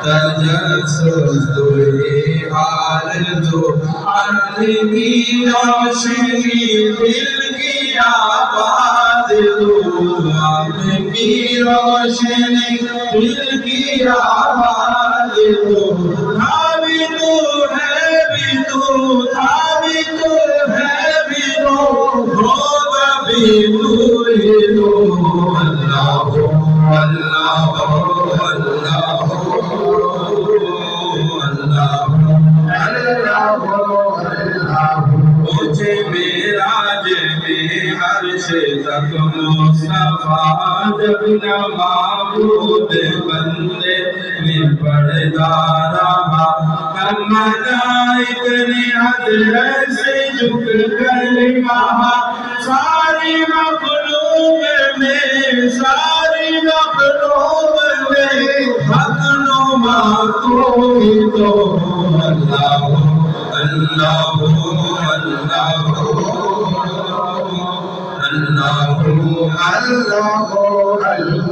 تجسس دوئے حال جو عقل کی روشنی دل کی آواز دو عقل کی روشنی دل کی آواز دو تھا بھی تو ہے بھی تو تھا بھی تو ہے بھی تو ہوگا بھی تو ہی تو اللہ اللہ مجھے معراج میں عرش تک مصطفیٰ جب نہ معبود بندے میں پردہ رہا تب ملائک نے حضرت سے جھک کر کہا ساری مخلوق میں ساری مخلوق میں حق نما کوئی تو اللہ اللہ اللہ اللہ اللہ